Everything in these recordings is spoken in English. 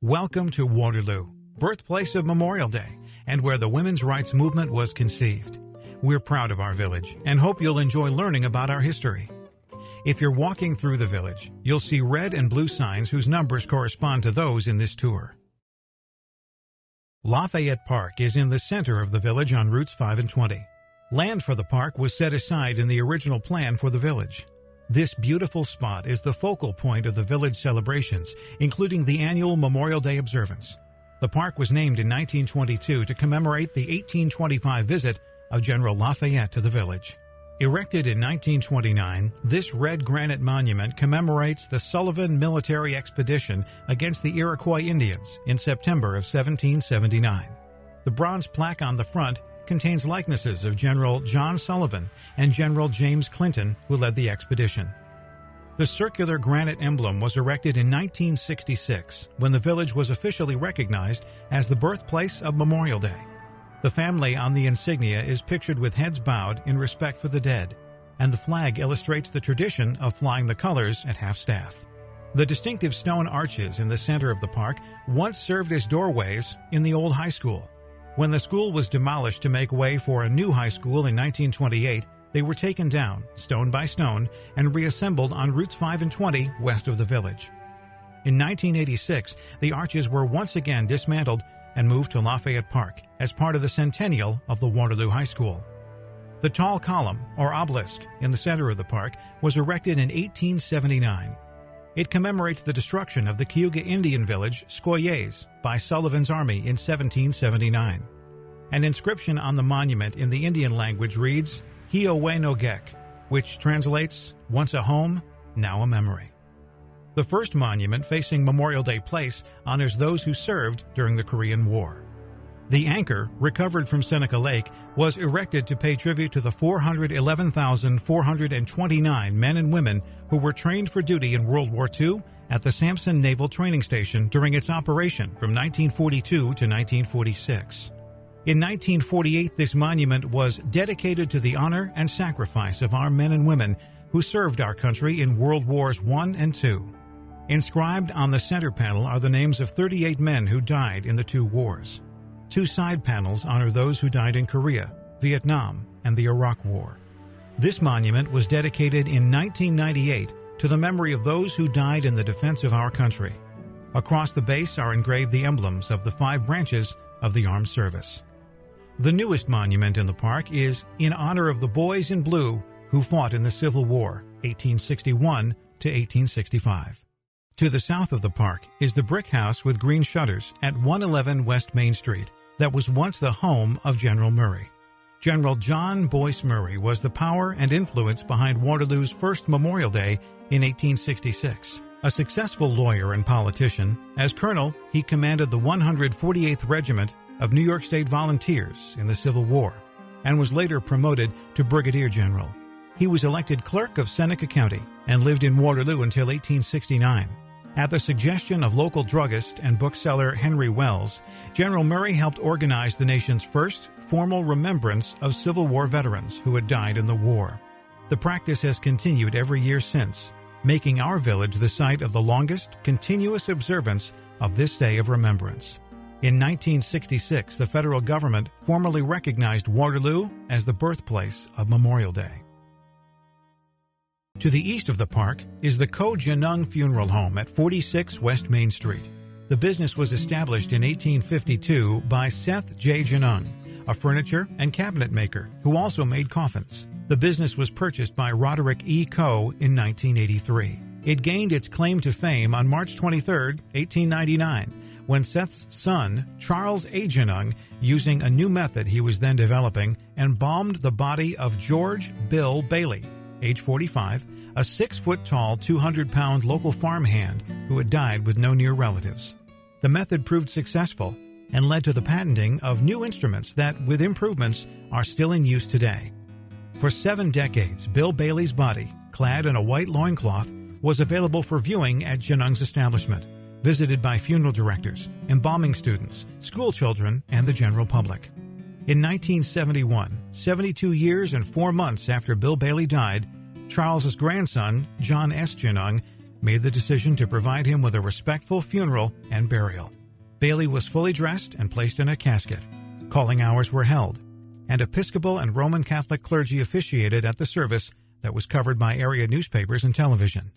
Welcome to Waterloo, birthplace of Memorial Day, and where the women's rights movement was conceived. We're proud of our village and hope you'll enjoy learning about our history. If you're walking through the village, you'll see red and blue signs whose numbers correspond to those in this tour. Lafayette Park is in the center of the village on routes 5 and 20. Land for the park was set aside in the original plan for the village. This beautiful spot is the focal point of the village celebrations, including the annual Memorial Day observance. The park was named in 1922 to commemorate the 1825 visit of General Lafayette to the village. Erected in 1929, this red granite monument commemorates the Sullivan military expedition against the Iroquois Indians in September of 1779. The bronze plaque on the front contains likenesses of General John Sullivan and General James Clinton, who led the expedition. The circular granite emblem was erected in 1966, when the village was officially recognized as the birthplace of Memorial Day. The family on the insignia is pictured with heads bowed in respect for the dead, and the flag illustrates the tradition of flying the colors at half-staff. The distinctive stone arches in the center of the park once served as doorways in the old high school. When the school was demolished to make way for a new high school in 1928, they were taken down, stone by stone, and reassembled on routes 5 and 20 west of the village. In 1986, the arches were once again dismantled and moved to Lafayette Park as part of the centennial of the Waterloo High School. The tall column, or obelisk, in the center of the park was erected in 1879. It commemorates the destruction of the Cayuga Indian village, Scoyes, by Sullivan's army in 1779. An inscription on the monument in the Indian language reads, Hiowe no Gek, which translates, once a home, now a memory. The first monument facing Memorial Day Place honors those who served during the Korean War. The anchor, recovered from Seneca Lake, was erected to pay tribute to the 411,429 men and women who were trained for duty in World War II at the Sampson Naval Training Station during its operation from 1942 to 1946. In 1948, this monument was dedicated to the honor and sacrifice of our men and women who served our country in World Wars I and II. Inscribed on the center panel are the names of 38 men who died in the two wars. Two side panels honor those who died in Korea, Vietnam, and the Iraq War. This monument was dedicated in 1998 to the memory of those who died in the defense of our country. Across the base are engraved the emblems of the 5 branches of the armed service. The newest monument in the park is in honor of the boys in blue who fought in the Civil War, 1861 to 1865. To the south of the park is the brick house with green shutters at 111 West Main Street that was once the home of General Murray. General John Boyce Murray was the power and influence behind Waterloo's first Memorial Day in 1866. A successful lawyer and politician, as colonel, he commanded the 148th Regiment of New York State Volunteers in the Civil War and was later promoted to brigadier general. He was elected clerk of Seneca County and lived in Waterloo until 1869. At the suggestion of local druggist and bookseller Henry Wells, General Murray helped organize the nation's first formal remembrance of Civil War veterans who had died in the war. The practice has continued every year since, making our village the site of the longest continuous observance of this day of remembrance. In 1966, the federal government formally recognized Waterloo as the birthplace of Memorial Day. To the east of the park is the Jennings Funeral Home at 46 West Main Street. The business was established in 1852 by Seth J. Jennings, a furniture and cabinet maker who also made coffins. The business was purchased by Roderick E. Coe in 1983. It gained its claim to fame on March 23, 1899, when Seth's son, Charles A. Jennings, using a new method he was then developing, embalmed the body of George Bill Bailey, age 45, a 6-foot-tall, 200-pound local farmhand who had died with no near relatives. The method proved successful and led to the patenting of new instruments that, with improvements, are still in use today. For 7 decades, Bill Bailey's body, clad in a white loincloth, was available for viewing at Jennings' establishment, visited by funeral directors, embalming students, school children, and the general public. In 1971, 72 years and 4 months after Bill Bailey died, Charles's grandson, John S. Jennings, made the decision to provide him with a respectful funeral and burial. Bailey was fully dressed and placed in a casket. Calling hours were held, and Episcopal and Roman Catholic clergy officiated at the service that was covered by area newspapers and television.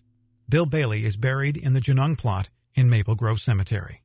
Bill Bailey is buried in the Jennings plot in Maple Grove Cemetery.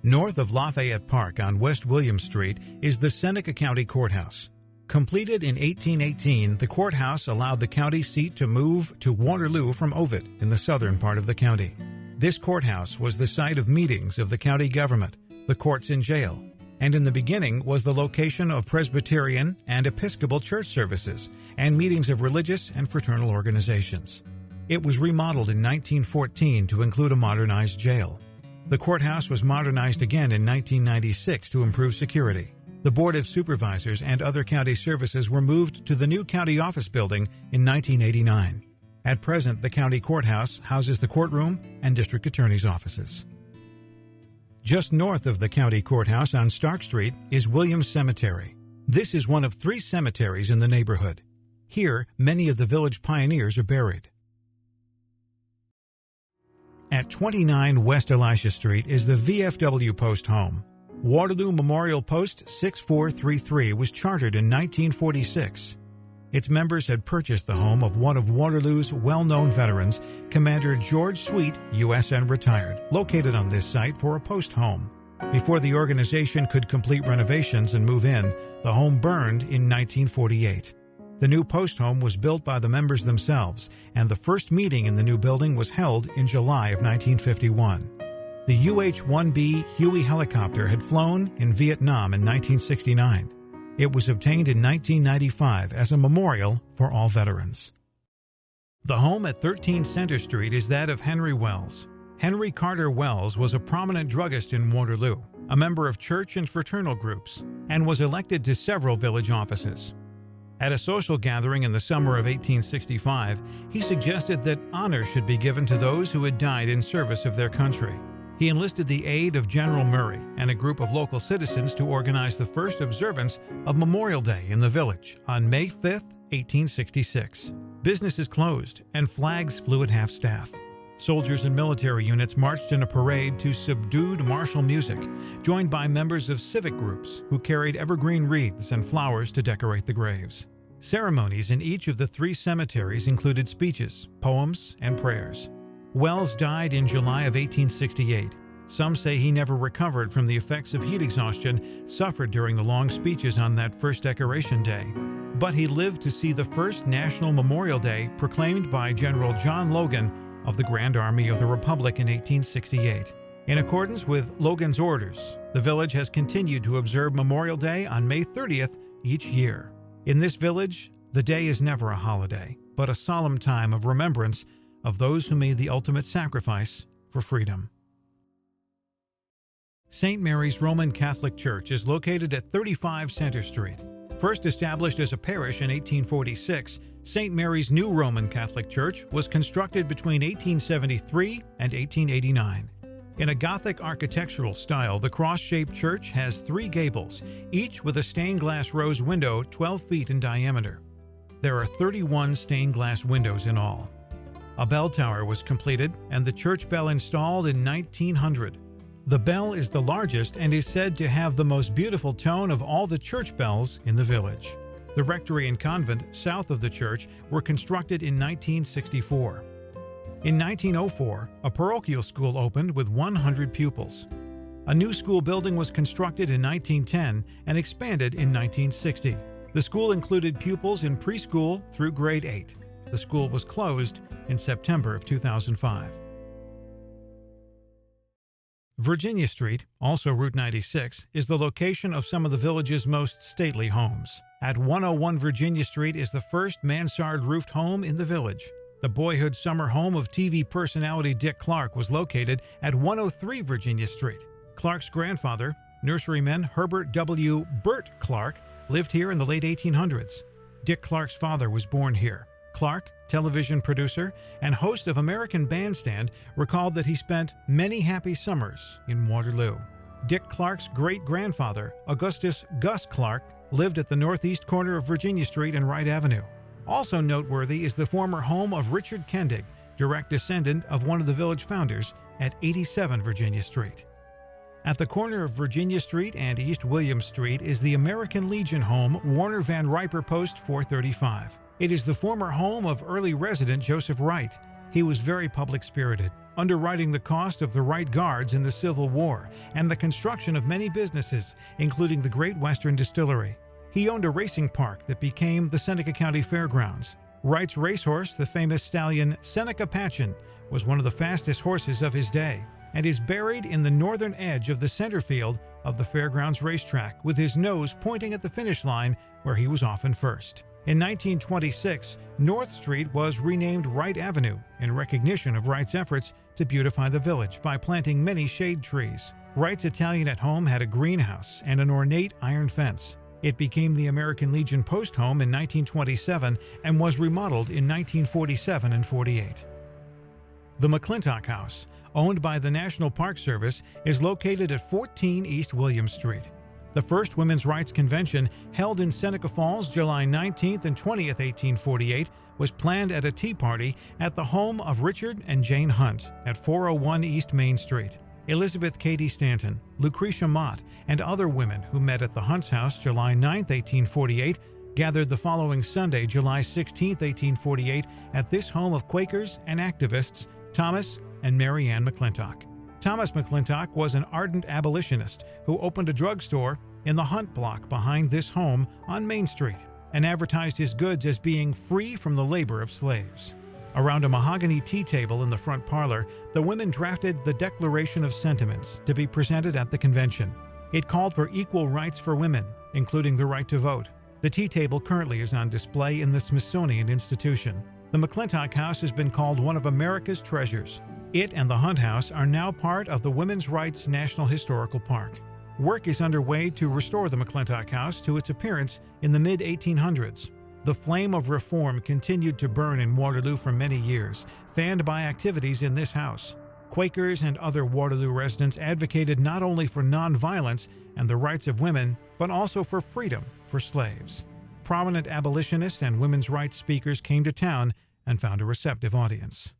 North of Lafayette Park on West William Street is the Seneca County Courthouse. Completed in 1818, the courthouse allowed the county seat to move to Waterloo from Ovid in the southern part of the county. This courthouse was the site of meetings of the county government, the courts and jail, and in the beginning was the location of Presbyterian and Episcopal church services and meetings of religious and fraternal organizations. It was remodeled in 1914 to include a modernized jail. The courthouse was modernized again in 1996 to improve security. The Board of Supervisors and other county services were moved to the new county office building in 1989. At present, the county courthouse houses the courtroom and district attorney's offices. Just north of the county courthouse on Stark Street is Williams Cemetery. This is one of 3 cemeteries in the neighborhood. Here, many of the village pioneers are buried. At 29 West Elisha Street is the VFW Post Home. Waterloo Memorial Post 6433 was chartered in 1946. Its members had purchased the home of one of Waterloo's well-known veterans, Commander George Sweet, USN retired, located on this site for a post home. Before the organization could complete renovations and move in, the home burned in 1948. The new post home was built by the members themselves, and the first meeting in the new building was held in July of 1951. The UH-1B Huey helicopter had flown in Vietnam in 1969. It was obtained in 1995 as a memorial for all veterans. The home at 13 Center Street is that of Henry Wells. Henry Carter Wells was a prominent druggist in Waterloo, a member of church and fraternal groups, and was elected to several village offices. At a social gathering in the summer of 1865, he suggested that honor should be given to those who had died in service of their country. He enlisted the aid of General Murray and a group of local citizens to organize the first observance of Memorial Day in the village on May 5, 1866. Businesses closed and flags flew at half-staff. Soldiers and military units marched in a parade to subdued martial music, joined by members of civic groups who carried evergreen wreaths and flowers to decorate the graves. Ceremonies in each of the 3 cemeteries included speeches, poems, and prayers. Wells died in July of 1868. Some say he never recovered from the effects of heat exhaustion suffered during the long speeches on that first Decoration Day. But he lived to see the first National Memorial Day proclaimed by General John Logan of the Grand Army of the Republic in 1868. In accordance with Logan's orders, the village has continued to observe Memorial Day on May 30th each year. In this village, the day is never a holiday, but a solemn time of remembrance of those who made the ultimate sacrifice for freedom. St. Mary's Roman Catholic Church is located at 35 Center Street. First established as a parish in 1846, St. Mary's New Roman Catholic Church was constructed between 1873 and 1889. In a Gothic architectural style, the cross-shaped church has 3 gables, each with a stained glass rose window 12 feet in diameter. There are 31 stained glass windows in all. A bell tower was completed and the church bell installed in 1900. The bell is the largest and is said to have the most beautiful tone of all the church bells in the village. The rectory and convent south of the church were constructed in 1964. In 1904, a parochial school opened with 100 pupils. A new school building was constructed in 1910 and expanded in 1960. The school included pupils in preschool through grade 8. The school was closed in September of 2005. Virginia Street, also Route 96, is the location of some of the village's most stately homes. At 101 Virginia Street is the first mansard-roofed home in the village. The boyhood summer home of TV personality Dick Clark was located at 103 Virginia Street. Clark's grandfather, nurseryman Herbert W. Burt Clark, lived here in the late 1800s. Dick Clark's father was born here. Clark, television producer and host of American Bandstand, recalled that he spent many happy summers in Waterloo. Dick Clark's great-grandfather, Augustus Gus Clark, lived at the northeast corner of Virginia Street and Wright Avenue. Also noteworthy is the former home of Richard Kendig, direct descendant of one of the village founders, at 87 Virginia Street. At the corner of Virginia Street and East William Street is the American Legion home, Warner Van Riper Post 435. It is the former home of early resident Joseph Wright. He was very public-spirited, underwriting the cost of the Wright Guards in the Civil War and the construction of many businesses, including the Great Western Distillery. He owned a racing park that became the Seneca County Fairgrounds. Wright's racehorse, the famous stallion Seneca, was one of the fastest horses of his day, and is buried in the northern edge of the center field of the Fairgrounds racetrack, with his nose pointing at the finish line where he was often first. In 1926, North Street was renamed Wright Avenue in recognition of Wright's efforts to beautify the village by planting many shade trees. Wright's Italian at Home had a greenhouse and an ornate iron fence. It became the American Legion Post Home in 1927 and was remodeled in 1947 and 48. The McClintock House, owned by the National Park Service, is located at 14 East William Street. The first Women's Rights Convention, held in Seneca Falls July 19th and 20th, 1848, was planned at a tea party at the home of Richard and Jane Hunt at 401 East Main Street. Elizabeth Cady Stanton, Lucretia Mott, and other women who met at the Hunt's house July 9th, 1848, gathered the following Sunday, July 16th, 1848, at this home of Quakers and activists Thomas and Mary Ann McClintock. Thomas McClintock was an ardent abolitionist who opened a drugstore in the Hunt block behind this home on Main Street and advertised his goods as being free from the labor of slaves. Around a mahogany tea table in the front parlor, the women drafted the Declaration of Sentiments to be presented at the convention. It called for equal rights for women, including the right to vote. The tea table currently is on display in the Smithsonian Institution. The McClintock House has been called one of America's treasures. It and the Hunt House are now part of the Women's Rights National Historical Park. Work is underway to restore the McClintock House to its appearance in the mid-1800s. The flame of reform continued to burn in Waterloo for many years, fanned by activities in this house. Quakers and other Waterloo residents advocated not only for nonviolence and the rights of women, but also for freedom for slaves. Prominent abolitionists and women's rights speakers came to town and found a receptive audience.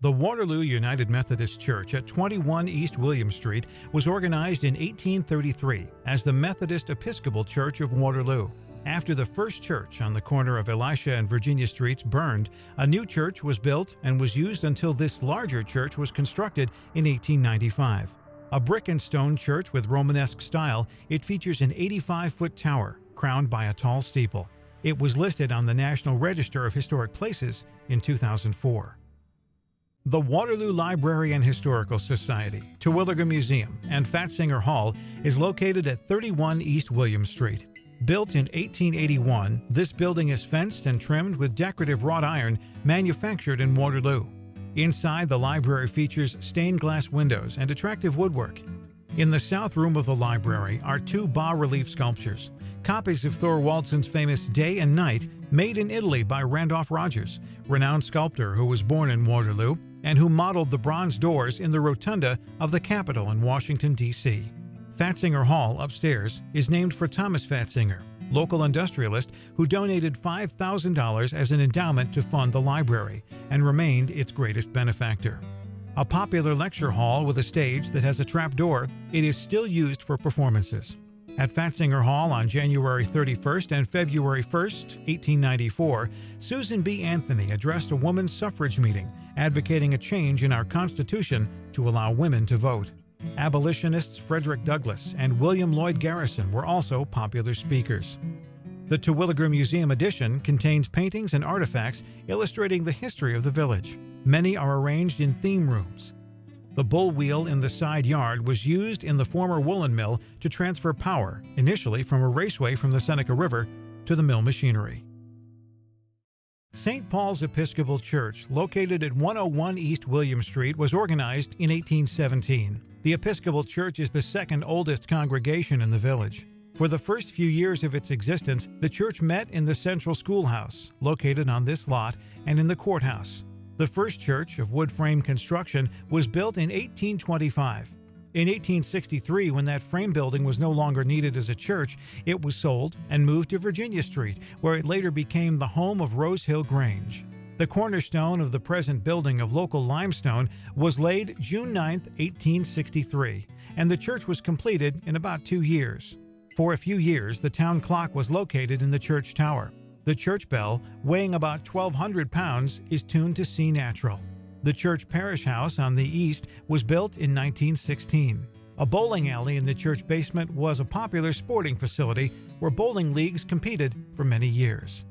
The Waterloo United Methodist Church at 21 East William Street was organized in 1833 as the Methodist Episcopal Church of Waterloo. After the first church on the corner of Elisha and Virginia Streets burned, a new church was built and was used until this larger church was constructed in 1895. A brick and stone church with Romanesque style, it features an 85-foot tower crowned by a tall steeple. It was listed on the National Register of Historic Places in 2004. The Waterloo Library and Historical Society, Terwilliger Museum, and Fatzinger Hall is located at 31 East William Street. Built in 1881, this building is fenced and trimmed with decorative wrought iron manufactured in Waterloo. Inside, the library features stained glass windows and attractive woodwork. In the south room of the library are two bas-relief sculptures, copies of Thorwaldsen's famous Day and Night, made in Italy by Randolph Rogers, renowned sculptor who was born in Waterloo and who modeled the bronze doors in the rotunda of the Capitol in Washington, D.C. Fatzinger Hall upstairs is named for Thomas Fatzinger, local industrialist who donated $5,000 as an endowment to fund the library and remained its greatest benefactor. A popular lecture hall with a stage that has a trapdoor, it is still used for performances. At Fatzinger Hall on January 31st and February 1st, 1894, Susan B. Anthony addressed a women's suffrage meeting advocating a change in our Constitution to allow women to vote. Abolitionists Frederick Douglass and William Lloyd Garrison were also popular speakers. The Terwilliger Museum edition contains paintings and artifacts illustrating the history of the village. Many are arranged in theme rooms. The bull wheel in the side yard was used in the former woolen mill to transfer power, initially from a raceway from the Seneca River to the mill machinery. St. Paul's Episcopal Church, located at 101 East William Street, was organized in 1817. The Episcopal Church is the second oldest congregation in the village. For the first few years of its existence, the church met in the Central Schoolhouse, located on this lot, and in the Courthouse. The first church, of wood frame construction, was built in 1825. In 1863, when that frame building was no longer needed as a church, it was sold and moved to Virginia Street, where it later became the home of Rose Hill Grange. The cornerstone of the present building of local limestone was laid June 9, 1863, and the church was completed in about 2 years. For a few years, the town clock was located in the church tower. The church bell, weighing about 1,200 pounds, is tuned to C natural. The church parish house on the east was built in 1916. A bowling alley in the church basement was a popular sporting facility where bowling leagues competed for many years.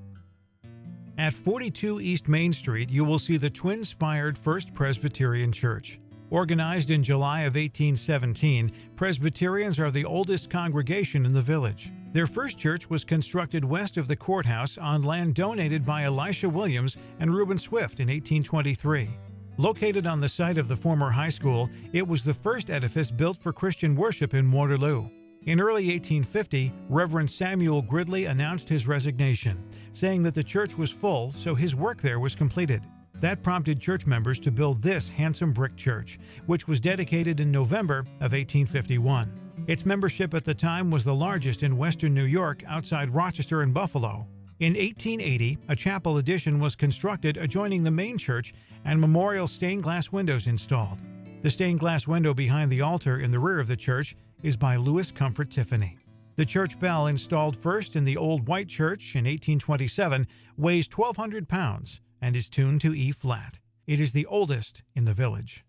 At 42 East Main Street, you will see the twin-spired First Presbyterian Church. Organized in July of 1817, Presbyterians are the oldest congregation in the village. Their first church was constructed west of the courthouse on land donated by Elisha Williams and Reuben Swift in 1823. Located on the site of the former high school, it was the first edifice built for Christian worship in Waterloo. In early 1850, Reverend Samuel Gridley announced his resignation, saying that the church was full, so his work there was completed. That prompted church members to build this handsome brick church, which was dedicated in November of 1851. Its membership at the time was the largest in western New York outside Rochester and Buffalo. In 1880, a chapel addition was constructed adjoining the main church and memorial stained glass windows installed. The stained glass window behind the altar in the rear of the church is by Louis Comfort Tiffany. The church bell, installed first in the Old White Church in 1827, weighs 1,200 pounds and is tuned to E flat. It is the oldest in the village.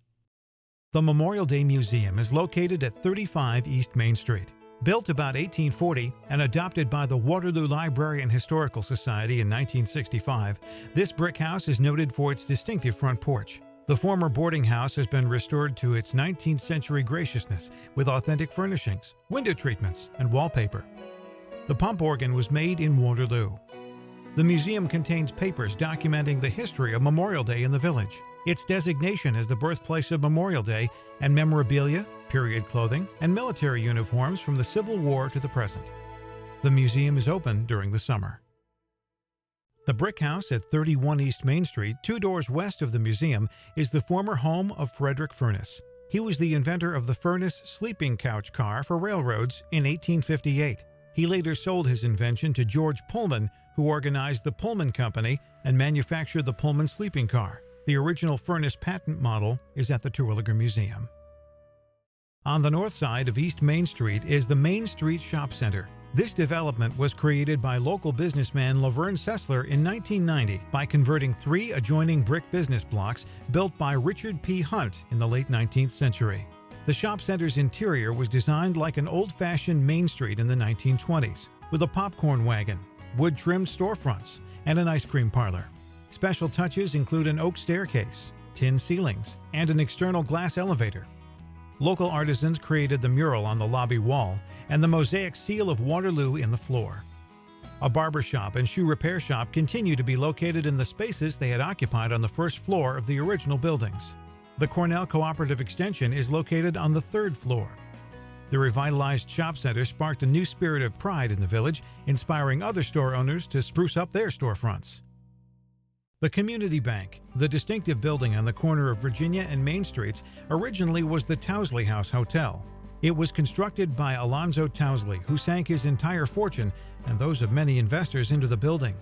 The Memorial Day Museum is located at 35 East Main Street. Built about 1840 and adopted by the Waterloo Library and Historical Society in 1965, this brick house is noted for its distinctive front porch. The former boarding house has been restored to its 19th century graciousness with authentic furnishings, window treatments, and wallpaper. The pump organ was made in Waterloo. The museum contains papers documenting the history of Memorial Day in the village, its designation as the birthplace of Memorial Day, and memorabilia, period clothing, and military uniforms from the Civil War to the present. The museum is open during the summer. The brick house at 31 East Main Street, 2 doors west of the museum, is the former home of Frederick Furness. He was the inventor of the Furness sleeping couch car for railroads in 1858. He later sold his invention to George Pullman, who organized the Pullman Company and manufactured the Pullman sleeping car. The original Furness patent model is at the Terwilliger Museum. On the north side of East Main Street is the Main Street Shop Center. This development was created by local businessman Laverne Sessler in 1990 by converting 3 adjoining brick business blocks built by Richard P. Hunt in the late 19th century. The shop center's interior was designed like an old-fashioned Main Street in the 1920s, with a popcorn wagon, wood-trimmed storefronts, and an ice cream parlor. Special touches include an oak staircase, tin ceilings, and an external glass elevator. Local artisans created the mural on the lobby wall and the mosaic seal of Waterloo in the floor. A barber shop and shoe repair shop continue to be located in the spaces they had occupied on the first floor of the original buildings. The Cornell Cooperative Extension is located on the 3rd floor. The revitalized shop center sparked a new spirit of pride in the village, inspiring other store owners to spruce up their storefronts. The Community Bank, the distinctive building on the corner of Virginia and Main Streets, originally was the Towsley House Hotel. It was constructed by Alonzo Towsley, who sank his entire fortune and those of many investors into the building.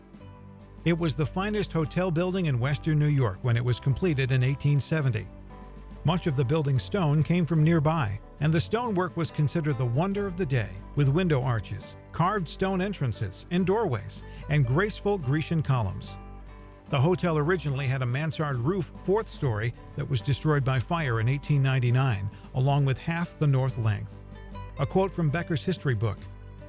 It was the finest hotel building in western New York when it was completed in 1870. Much of the building's stone came from nearby, and the stonework was considered the wonder of the day, with window arches, carved stone entrances and doorways, and graceful Grecian columns. The hotel originally had a mansard roof 4th story that was destroyed by fire in 1899, along with half the north length. A quote from Becker's history book: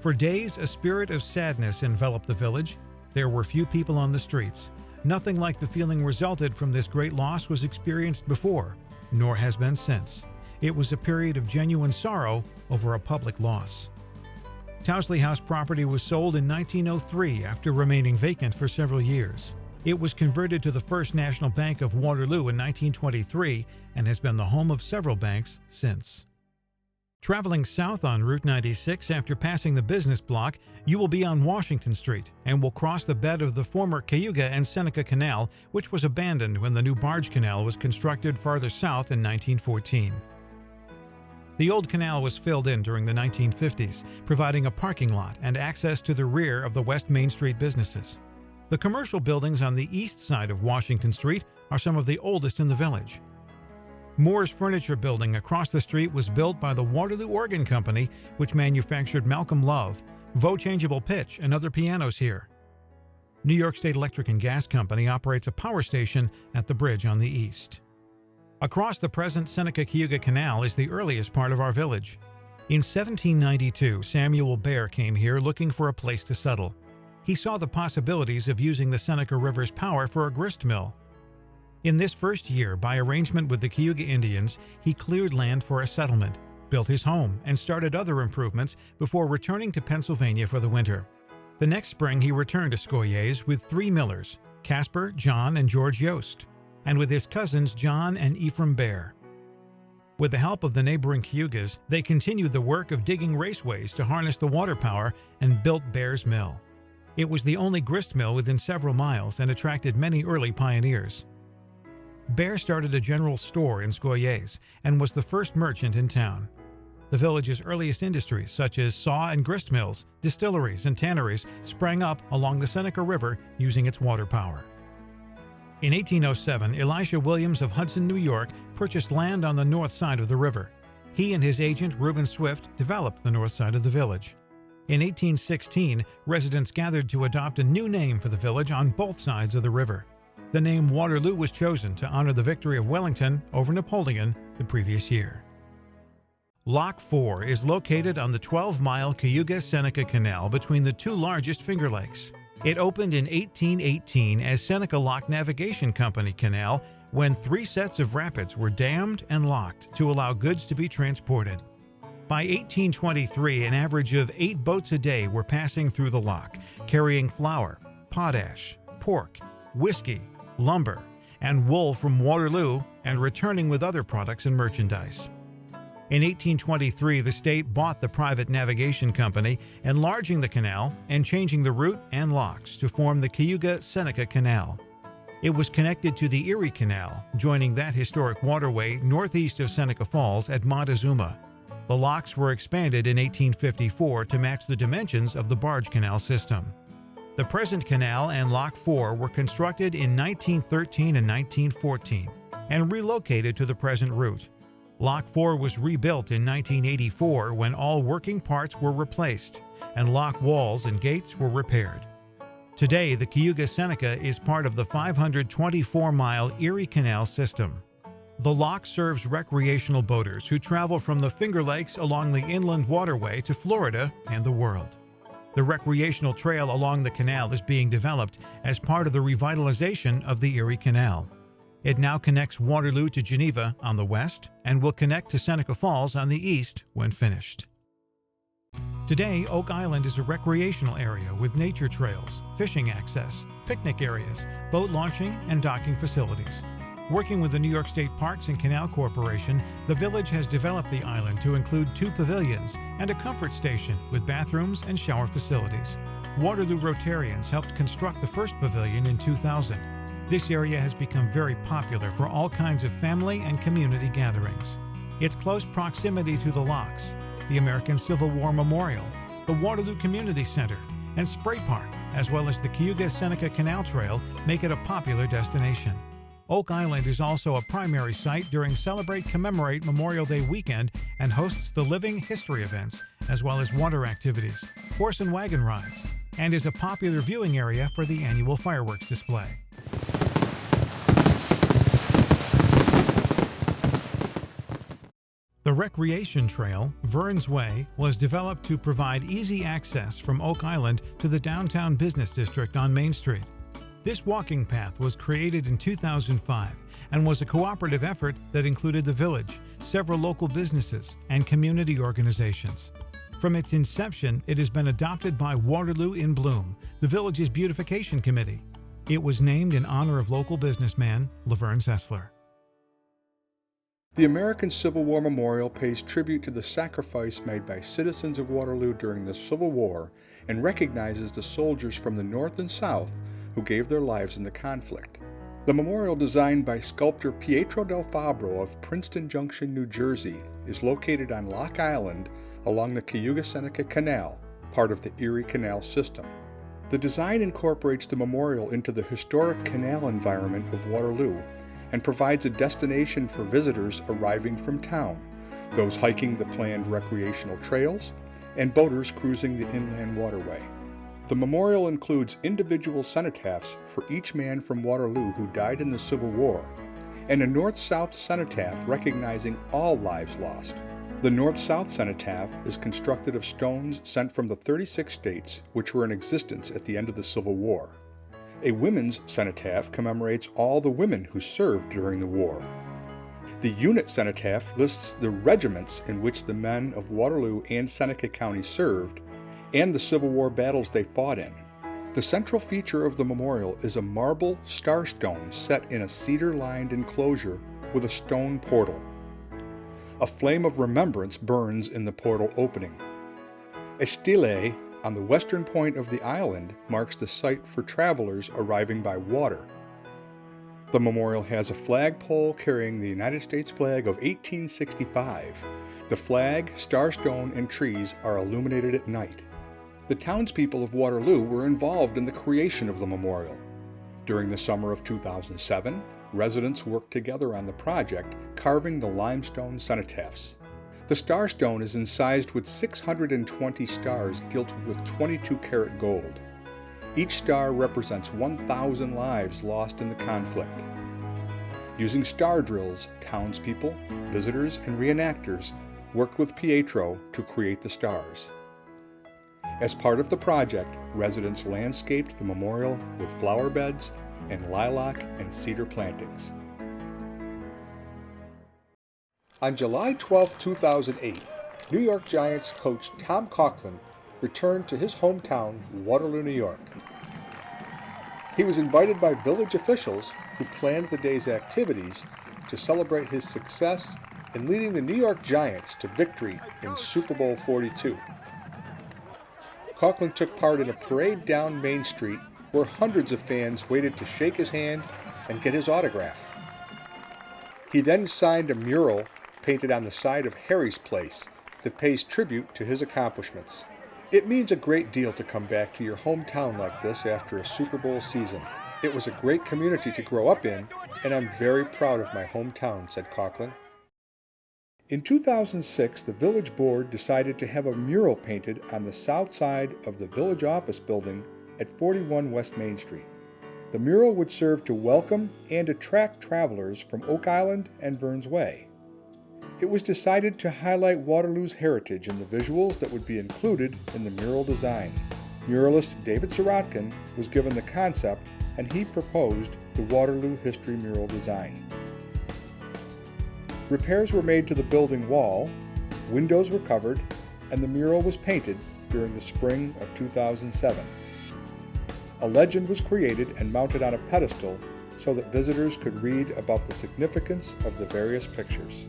"For days a spirit of sadness enveloped the village. There were few people on the streets. Nothing like the feeling resulted from this great loss was experienced before, nor has been since. It was a period of genuine sorrow over a public loss." Towsley House property was sold in 1903 after remaining vacant for several years. It was converted to the First National Bank of Waterloo in 1923 and has been the home of several banks since. Traveling south on Route 96 after passing the business block, you will be on Washington Street and will cross the bed of the former Cayuga and Seneca Canal, which was abandoned when the new barge canal was constructed farther south in 1914. The old canal was filled in during the 1950s, providing a parking lot and access to the rear of the West Main Street businesses. The commercial buildings on the east side of Washington Street are some of the oldest in the village. Moore's Furniture Building across the street was built by the Waterloo Organ Company, which manufactured Malcolm Love, Vaux Changeable Pitch, and other pianos here. New York State Electric and Gas Company operates a power station at the bridge on the east. Across the present Seneca-Cayuga Canal is the earliest part of our village. In 1792, Samuel Bear came here looking for a place to settle. He saw the possibilities of using the Seneca River's power for a grist mill. In this first year, by arrangement with the Cayuga Indians, he cleared land for a settlement, built his home, and started other improvements before returning to Pennsylvania for the winter. The next spring, he returned to Scollets with 3 millers, Casper, John, and George Yost, and with his cousins John and Ephraim Bear. With the help of the neighboring Cayugas, they continued the work of digging raceways to harness the water power and built Bear's Mill. It was the only grist mill within several miles and attracted many early pioneers. Bear started a general store in Scollets and was the first merchant in town. The village's earliest industries, such as saw and grist mills, distilleries, and tanneries, sprang up along the Seneca River using its water power. In 1807, Elisha Williams of Hudson, New York, purchased land on the north side of the river. He and his agent, Reuben Swift, developed the north side of the village. In 1816, residents gathered to adopt a new name for the village on both sides of the river. The name Waterloo was chosen to honor the victory of Wellington over Napoleon the previous year. Lock 4 is located on the 12-mile Cayuga-Seneca Canal between the two largest Finger Lakes. It opened in 1818 as Seneca Lock Navigation Company Canal when 3 sets of rapids were dammed and locked to allow goods to be transported. By 1823, an average of 8 boats a day were passing through the lock, carrying flour, potash, pork, whiskey, lumber, and wool from Waterloo and returning with other products and merchandise. In 1823, the state bought the private navigation company, enlarging the canal and changing the route and locks to form the Cayuga-Seneca Canal. It was connected to the Erie Canal, joining that historic waterway northeast of Seneca Falls at Montezuma. The locks were expanded in 1854 to match the dimensions of the barge canal system. The present canal and Lock 4 were constructed in 1913 and 1914 and relocated to the present route. Lock 4 was rebuilt in 1984 when all working parts were replaced and lock walls and gates were repaired. Today, the Cayuga-Seneca is part of the 524-mile Erie Canal system. The lock serves recreational boaters who travel from the Finger Lakes along the inland waterway to Florida and the world. The recreational trail along the canal is being developed as part of the revitalization of the Erie Canal. It now connects Waterloo to Geneva on the west and will connect to Seneca Falls on the east when finished. Today, Oak Island is a recreational area with nature trails, fishing access, picnic areas, boat launching, and docking facilities. Working with the New York State Parks and Canal Corporation, the village has developed the island to include 2 pavilions and a comfort station with bathrooms and shower facilities. Waterloo Rotarians helped construct the first pavilion in 2000. This area has become very popular for all kinds of family and community gatherings. Its close proximity to the locks, the American Civil War Memorial, the Waterloo Community Center, and Spray Park, as well as the Cayuga-Seneca Canal Trail, make it a popular destination. Oak Island is also a primary site during Celebrate Commemorate Memorial Day weekend and hosts the living history events, as well as water activities, horse and wagon rides, and is a popular viewing area for the annual fireworks display. The recreation trail, Vern's Way, was developed to provide easy access from Oak Island to the downtown business district on Main Street. This walking path was created in 2005 and was a cooperative effort that included the village, several local businesses, and community organizations. From its inception, it has been adopted by Waterloo in Bloom, the village's beautification committee. It was named in honor of local businessman Laverne Zessler. The American Civil War Memorial pays tribute to the sacrifice made by citizens of Waterloo during the Civil War and recognizes the soldiers from the North and South who gave their lives in the conflict. The memorial, designed by sculptor Pietro del Fabbro of Princeton Junction, New Jersey, is located on Lock Island along the Cayuga-Seneca Canal, part of the Erie Canal system. The design incorporates the memorial into the historic canal environment of Waterloo and provides a destination for visitors arriving from town, those hiking the planned recreational trails, and boaters cruising the inland waterway. The memorial includes individual cenotaphs for each man from Waterloo who died in the Civil War, and a north-south cenotaph recognizing all lives lost. The north-south cenotaph is constructed of stones sent from the 36 states which were in existence at the end of the Civil War. A women's cenotaph commemorates all the women who served during the war. The unit cenotaph lists the regiments in which the men of Waterloo and Seneca County served, and the Civil War battles they fought in. The central feature of the memorial is a marble star stone set in a cedar-lined enclosure with a stone portal. A flame of remembrance burns in the portal opening. A stele on the western point of the island marks the site for travelers arriving by water. The memorial has a flagpole carrying the United States flag of 1865. The flag, star stone, and trees are illuminated at night. The townspeople of Waterloo were involved in the creation of the memorial. During the summer of 2007, residents worked together on the project, carving the limestone cenotaphs. The star stone is incised with 620 stars gilt with 22-karat gold. Each star represents 1,000 lives lost in the conflict. Using star drills, townspeople, visitors, and reenactors worked with Pietro to create the stars. As part of the project, residents landscaped the memorial with flower beds and lilac and cedar plantings. On July 12, 2008, New York Giants coach Tom Coughlin returned to his hometown, Waterloo, New York. He was invited by village officials who planned the day's activities to celebrate his success in leading the New York Giants to victory in Super Bowl 42. Coughlin took part in a parade down Main Street where hundreds of fans waited to shake his hand and get his autograph. He then signed a mural painted on the side of Harry's place that pays tribute to his accomplishments. It means a great deal to come back to your hometown like this after a Super Bowl season. It was a great community to grow up in, and I'm very proud of my hometown, said Coughlin. In 2006, the village board decided to have a mural painted on the south side of the village office building at 41 West Main Street. The mural would serve to welcome and attract travelers from Oak Island and Verns Way. It was decided to highlight Waterloo's heritage in the visuals that would be included in the mural design. Muralist David Sirotkin was given the concept, and he proposed the Waterloo History mural design. Repairs were made to the building wall, windows were covered, and the mural was painted during the spring of 2007. A legend was created and mounted on a pedestal so that visitors could read about the significance of the various pictures.